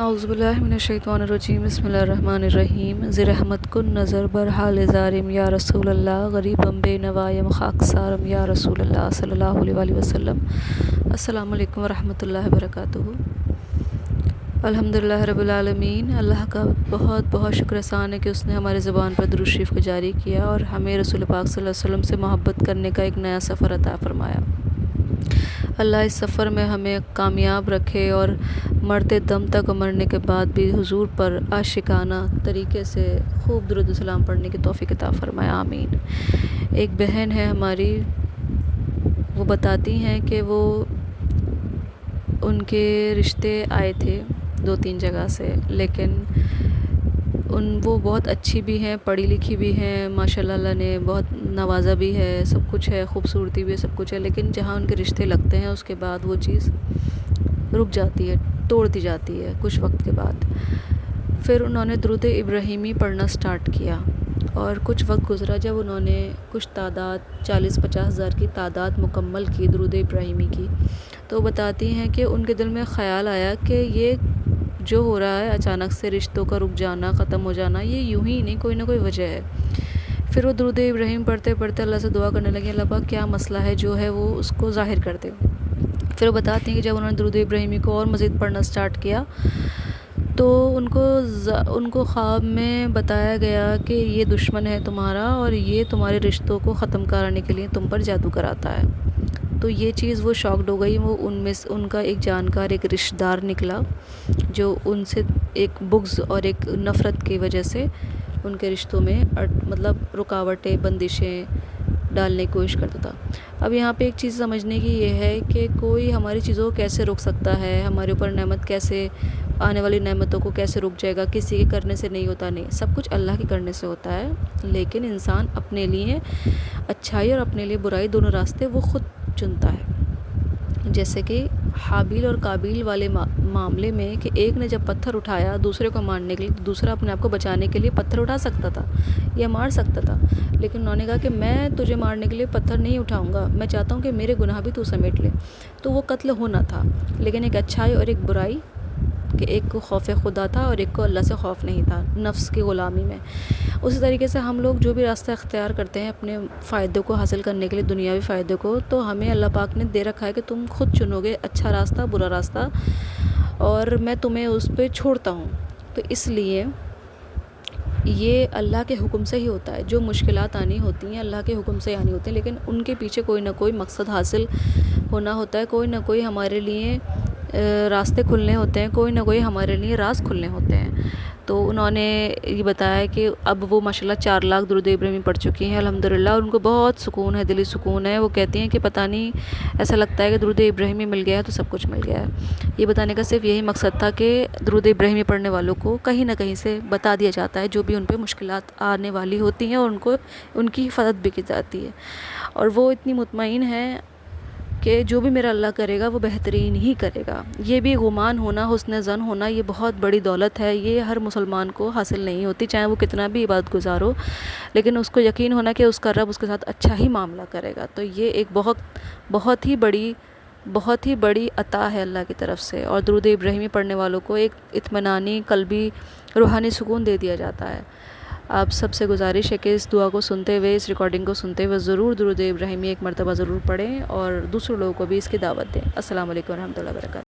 اعوذ باللہ من الشیطان الرجیم بسم اللہ الرحمن الرحیم زرحمت کن نظر برحال زارم یا رسول اللہ غریبم بے نوایم خاک سارم یا رسول اللہ صلی اللہ علیہ وآلہ وسلم۔ السلام علیکم ورحمۃ اللہ وبرکاتہ۔ الحمدللہ رب العالمین، اللہ کا بہت بہت شکر احسان ہے کہ اس نے ہمارے زبان پر درود شریف کو جاری کیا اور ہمیں رسول پاک صلی اللہ علیہ وسلم سے محبت کرنے کا ایک نیا سفر عطا فرمایا۔ اللہ اس سفر میں ہمیں کامیاب رکھے اور مرتے دم تک اور مرنے کے بعد بھی حضور پر عاشقانہ طریقے سے خوب درود و سلام پڑھنے کی توفیق عطا فرمائے، آمین۔ ایک بہن ہے ہماری، وہ بتاتی ہیں کہ وہ ان کے رشتے آئے تھے 2-3 جگہ سے، لیکن وہ بہت اچھی بھی ہیں، پڑھی لکھی بھی ہیں، ماشاءاللہ اللہ نے بہت نوازا بھی ہے، سب کچھ ہے، خوبصورتی بھی ہے، سب کچھ ہے، لیکن جہاں ان کے رشتے لگتے ہیں اس کے بعد وہ چیز رک جاتی ہے، توڑ دی جاتی ہے کچھ وقت کے بعد۔ پھر انہوں نے درود ابراہیمی پڑھنا سٹارٹ کیا اور کچھ وقت گزرا جب انہوں نے کچھ تعداد 40-50 ہزار کی تعداد مکمل کی درود ابراہیمی کی، تو بتاتی ہیں کہ ان کے دل میں خیال آیا کہ یہ جو ہو رہا ہے اچانک سے رشتوں کا رک جانا، ختم ہو جانا، یہ یوں ہی نہیں، کوئی نہ کوئی وجہ ہے۔ پھر وہ درود ابراہیم پڑھتے پڑھتے اللہ سے دعا کرنے لگے، اللہ پاک کیا مسئلہ ہے جو ہے وہ اس کو ظاہر کر دے۔ پھر وہ بتاتی ہیں کہ جب انہوں نے درود ابراہیمی کو اور مزید پڑھنا سٹارٹ کیا تو ان کو خواب میں بتایا گیا کہ یہ دشمن ہے تمہارا اور یہ تمہارے رشتوں کو ختم کرانے کے لیے تم پر جادو کراتا ہے۔ تو یہ چیز وہ شاکڈ ہو گئی، وہ ان کا ایک جانکار، ایک رشتہ دار نکلا جو ان سے ایک بغض اور ایک نفرت کی وجہ سے ان کے رشتوں میں مطلب رکاوٹیں، بندشیں ڈالنے کی کوشش کرتا تھا۔ اب یہاں پہ ایک چیز سمجھنے کی یہ ہے کہ کوئی ہماری چیزوں کو کیسے روک سکتا ہے، ہمارے اوپر نعمت کیسے، آنے والی نعمتوں کو کیسے رک جائے گا، کسی کے کرنے سے نہیں ہوتا، نہیں، سب کچھ اللہ کے کرنے سے ہوتا ہے، لیکن انسان اپنے لیے اچھائی اور اپنے لیے برائی دونوں راستے وہ خود چنتا ہے۔ جیسے کہ حابیل اور قابیل والے معاملے میں کہ ایک نے جب پتھر اٹھایا دوسرے کو مارنے کے لیے، تو دوسرا اپنے آپ کو بچانے کے لیے پتھر اٹھا سکتا تھا یا مار سکتا تھا، لیکن انہوں نے کہا کہ میں تجھے مارنے کے لیے پتھر نہیں اٹھاؤں گا، میں چاہتا ہوں کہ میرے گناہ بھی تو سمیٹ لے، تو وہ قتل ہونا تھا، لیکن ایک اچھائی اور ایک برائی، کہ ایک کو خوف خدا تھا اور ایک کو اللہ سے خوف نہیں تھا، نفس کی غلامی میں۔ اسی طریقے سے ہم لوگ جو بھی راستہ اختیار کرتے ہیں اپنے فائدے کو حاصل کرنے کے لیے، دنیاوی فائدے کو، تو ہمیں اللہ پاک نے دے رکھا ہے کہ تم خود چنو گے اچھا راستہ، برا راستہ، اور میں تمہیں اس پہ چھوڑتا ہوں۔ تو اس لیے یہ اللہ کے حکم سے ہی ہوتا ہے، جو مشکلات آنی ہوتی ہیں اللہ کے حکم سے آنی ہوتی ہیں، لیکن ان کے پیچھے کوئی نہ کوئی مقصد حاصل ہونا ہوتا ہے، کوئی نہ کوئی ہمارے لیے راستے کھلنے ہوتے ہیں، کوئی نہ کوئی ہمارے لیے راز کھلنے ہوتے ہیں۔ تو انہوں نے یہ بتایا کہ اب وہ ماشاءاللہ 4 لاکھ درود ابراہیمی پڑھ چکی ہیں الحمدللہ، اور ان کو بہت سکون ہے، دلی سکون ہے۔ وہ کہتی ہیں کہ پتہ نہیں، ایسا لگتا ہے کہ درود ابراہیمی مل گیا ہے تو سب کچھ مل گیا ہے۔ یہ بتانے کا صرف یہی مقصد تھا کہ درود ابراہیمی پڑھنے والوں کو کہیں نہ کہیں سے بتا دیا جاتا ہے جو بھی ان پہ مشکلات آنے والی ہوتی ہیں، اور ان کی حفاظت بھی کی جاتی ہے، اور وہ اتنی مطمئن ہے کہ جو بھی میرا اللہ کرے گا وہ بہترین ہی کرے گا۔ یہ بھی گمان ہونا، حسن ظن ہونا، یہ بہت بڑی دولت ہے، یہ ہر مسلمان کو حاصل نہیں ہوتی، چاہے وہ کتنا بھی عبادت گزار ہو، لیکن اس کو یقین ہونا کہ اس کا رب اس کے ساتھ اچھا ہی معاملہ کرے گا۔ تو یہ ایک بہت ہی بڑی عطا ہے اللہ کی طرف سے، اور درود ابراہیمی پڑھنے والوں کو ایک اطمینانی قلبی روحانی سکون دے دیا جاتا ہے۔ آپ سب سے گزارش ہے کہ اس دعا کو سنتے ہوئے، اس ریکارڈنگ کو سنتے ہوئے ضرور درود ابراہیمی ایک مرتبہ ضرور پڑھیں اور دوسرے لوگوں کو بھی اس کی دعوت دیں۔ السلام علیکم ورحمۃ اللہ وبرکاتہ۔